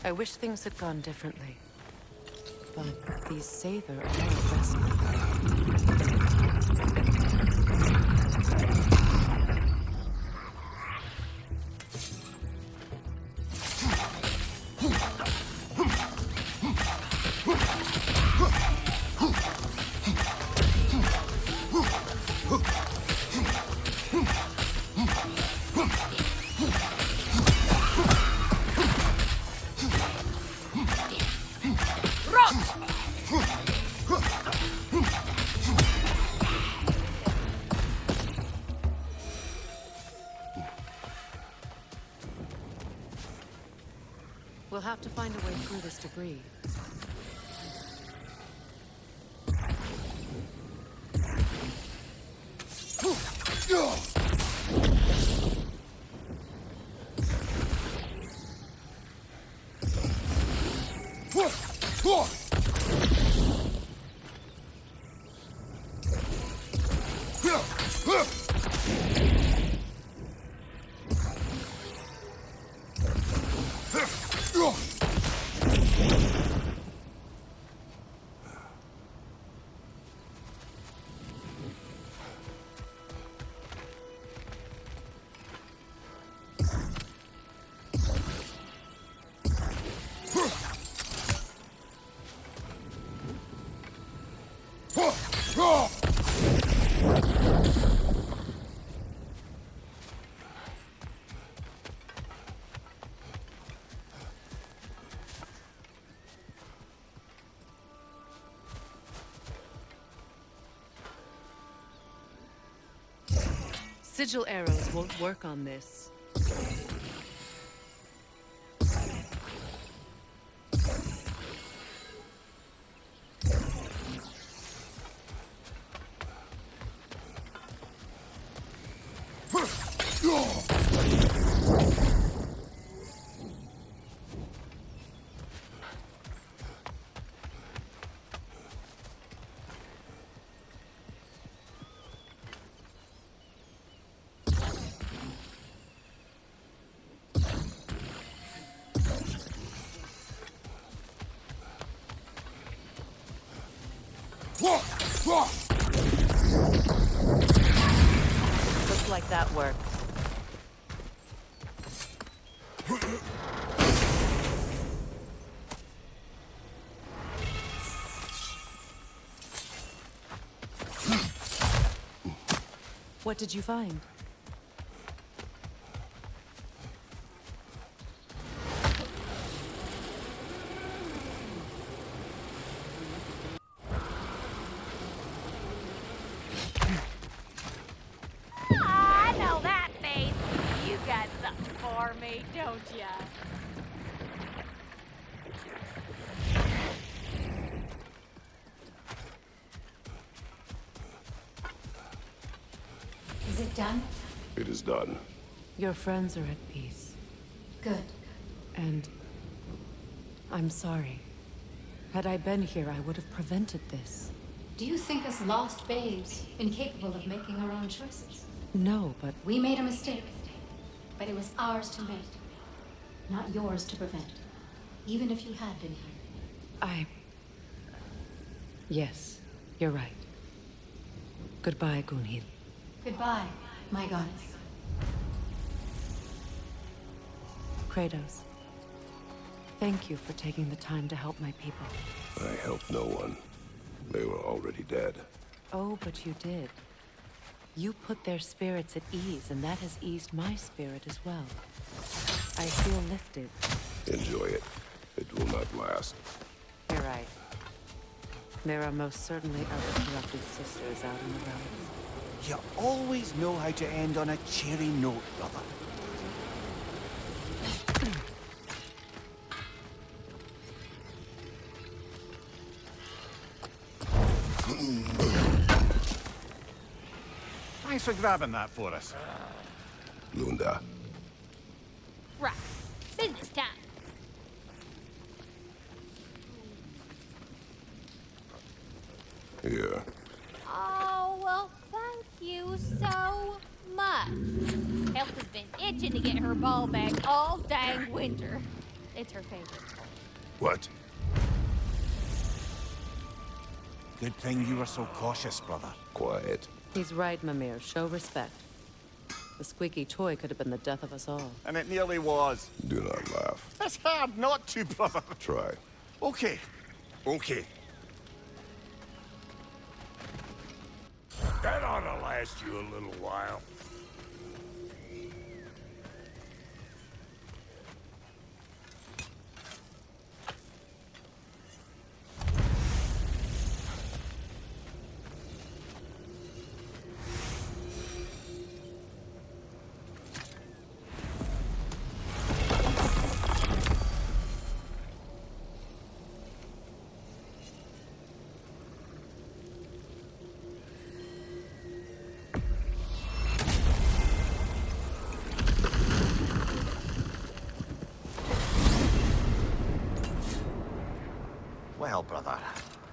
I wish things had gone differently. But these Sather are a investment. We'll have to find a way through this debris. Sigil arrows won't work on this. Looks like that worked. What did you find? I know that face. You got something for me, don't ya? Is it done? It is done. Your friends are at peace. Good. And I'm sorry. Had I been here, I would have prevented this. Do you think us lost babes, incapable of making our own choices? No, but We made a mistake, but it was ours to make, not yours to prevent, even if you had been here. Yes, you're right. Goodbye, Gunhild. Goodbye, my goddess. Kratos. Thank you for taking the time to help my people. I helped no one. They were already dead. Oh, but you did. You put their spirits at ease, and that has eased my spirit as well. I feel lifted. Enjoy it. It will not last. You're right. There are most certainly other corrupted sisters out in the realms. You always know how to end on a cheery note, brother. Thanks for grabbing that for us. Lunda. Right. Business time. Here. Oh, well, thank you so much. Health has been itching to get her ball back all dang winter. It's her favorite. What? Good thing you were so cautious, brother. Quiet. He's right, Mimir. Show respect. The squeaky toy could have been the death of us all. And it nearly was. Do not laugh. It's hard not to, brother. Try. Okay. Okay. That ought to last you a little while. Well, brother,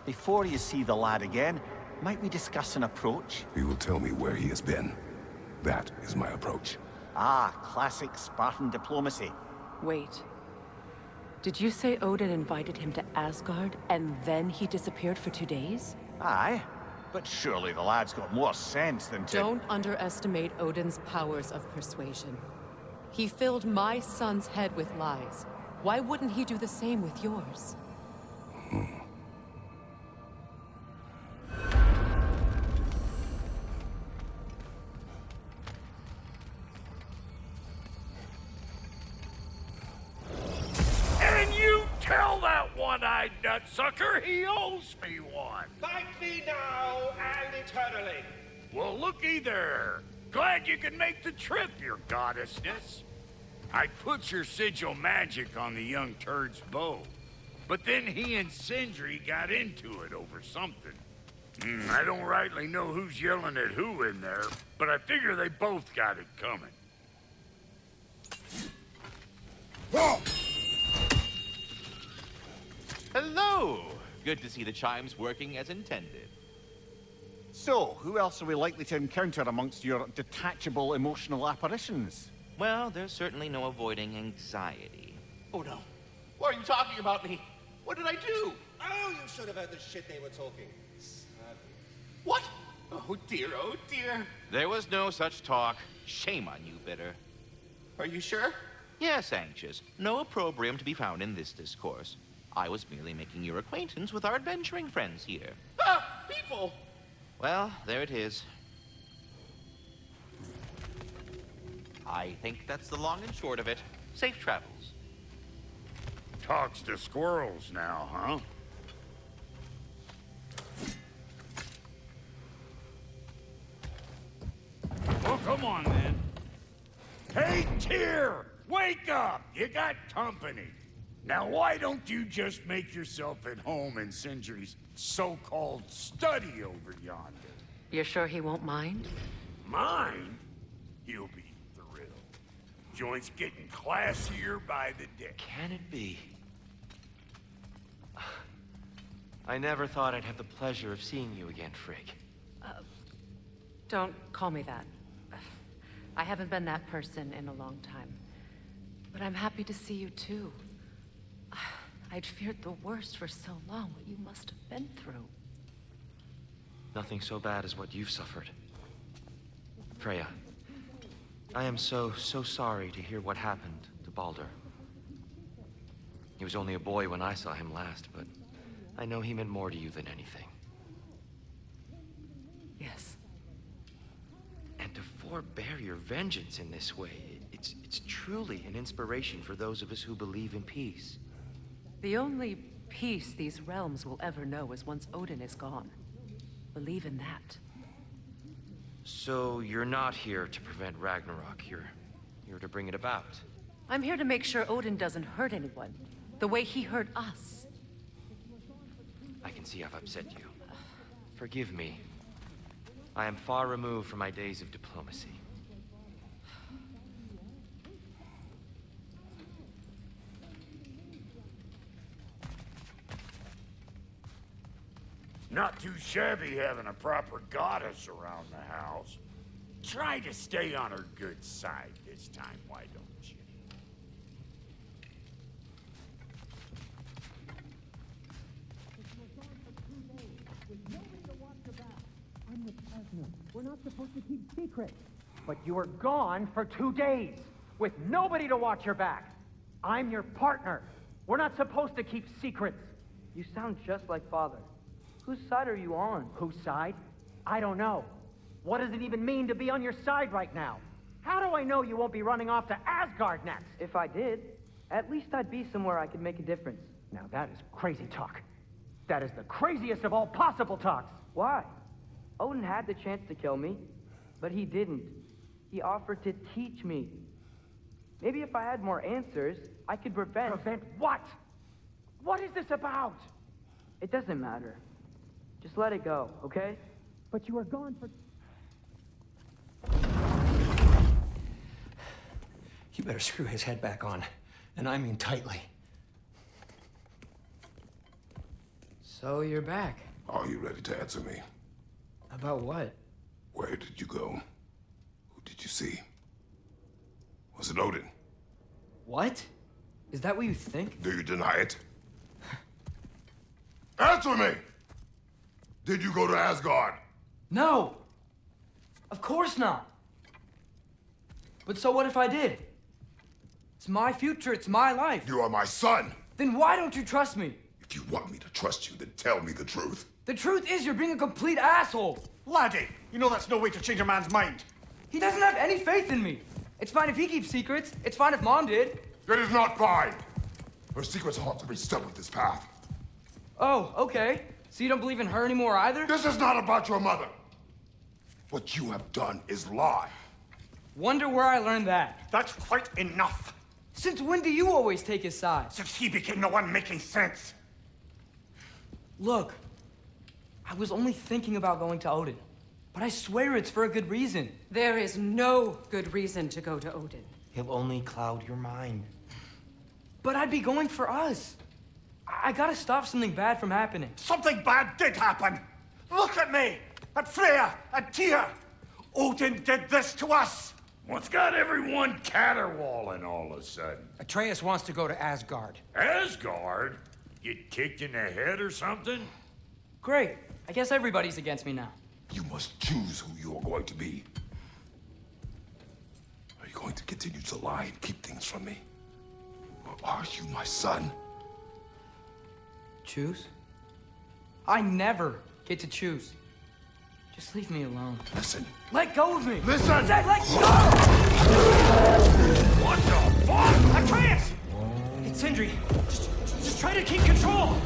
before you see the lad again, might we discuss an approach? He will tell me where he has been. That is my approach. Ah, classic Spartan diplomacy. Wait. Did you say Odin invited him to Asgard, and then he disappeared for 2 days? Aye, but surely the lad's got more sense than to... Don't underestimate Odin's powers of persuasion. He filled my son's head with lies. Why wouldn't he do the same with yours? And you tell that one-eyed nutsucker he owes me one. Thank me now and eternally. Well, looky there. Glad you can make the trip, your goddessness. I put your sigil magic on the young turd's bow. But then he and Sindri got into it over something. I don't rightly know who's yelling at who in there, but I figure they both got it coming. Hello! Good to see the chimes working as intended. So, who else are we likely to encounter amongst your detachable emotional apparitions? Well, there's certainly no avoiding anxiety. Oh no. Why are you talking about me? What did I do? Oh, you should have heard the shit they were talking. What? Oh dear, oh dear. There was no such talk. Shame on you, Bitter. Are you sure? Yes, Anxious. No opprobrium to be found in this discourse. I was merely making your acquaintance with our adventuring friends here. Ah! People! Well, there it is. I think that's the long and short of it. Safe travels. Talks to squirrels now, huh? Well, come on, then. Hey, Tyr! Wake up! You got company. Now, why don't you just make yourself at home in Sindri's so-called study over yonder? You're sure he won't mind? Mine? He'll be thrilled. Joint's getting classier by the day. Can it be? I never thought I'd have the pleasure of seeing you again, Frigg. Don't call me that. I haven't been that person in a long time. But I'm happy to see you too. I'd feared the worst for so long, what you must have been through. Nothing so bad as what you've suffered. Freya, I am so sorry to hear what happened to Baldur. He was only a boy when I saw him last, but I know he meant more to you than anything. Yes. And to forbear your vengeance in this way, it's truly an inspiration for those of us who believe in peace. The only peace these realms will ever know is once Odin is gone. Believe in that. So you're not here to prevent Ragnarok, you're to bring it about. I'm here to make sure Odin doesn't hurt anyone, the way he hurt us. I can see I've upset you. Forgive me. I am far removed from my days of diplomacy. Not too shabby having a proper goddess around the house. Try to stay on her good side this time, why don't you? We're not supposed to keep secrets. But you were gone for 2 days, with nobody to watch your back. I'm your partner. We're not supposed to keep secrets. You sound just like Father. Whose side are you on? Whose side? I don't know. What does it even mean to be on your side right now? How do I know you won't be running off to Asgard next? If I did, at least I'd be somewhere I could make a difference. Now that is crazy talk. That is the craziest of all possible talks. Why? Odin had the chance to kill me, but he didn't. He offered to teach me. Maybe if I had more answers, I could prevent... Prevent what? What is this about? It doesn't matter. Just let it go, okay? But you were gone for... You better screw his head back on, and I mean tightly. So you're back. Are you ready to answer me? About what? Where did you go? Who did you see? Was it Odin? What? Is that what you think? Do you deny it? Answer me! Did you go to Asgard? No! Of course not! But so what if I did? It's my future, it's my life. You are my son! Then why don't you trust me? If you want me to trust you, then tell me the truth. The truth is you're being a complete asshole! Laddie, you know that's no way to change a man's mind. He doesn't have any faith in me. It's fine if he keeps secrets. It's fine if Mom did. It is not fine! Her secrets haunt to be stuck with this path. Oh, okay. So you don't believe in her anymore either? This is not about your mother. What you have done is lie. Wonder where I learned that. That's quite enough. Since when do you always take his side? Since he became the one making sense. Look, I was only thinking about going to Odin, but I swear it's for a good reason. There is no good reason to go to Odin. He'll only cloud your mind. But I'd be going for us. I gotta stop something bad from happening. Something bad did happen. Look at me, at Freya, at Tyr. Odin did this to us. What's got everyone caterwauling all of a sudden? Atreus wants to go to Asgard. Asgard? Get kicked in the head or something? Great. I guess everybody's against me now. You must choose who you are going to be. Are you going to continue to lie and keep things from me? Or are you my son? Choose? I never get to choose. Just leave me alone. Listen. Let go of me! Listen! I said let go! What the fuck? Atreus! It's Sindri. Just try to keep control.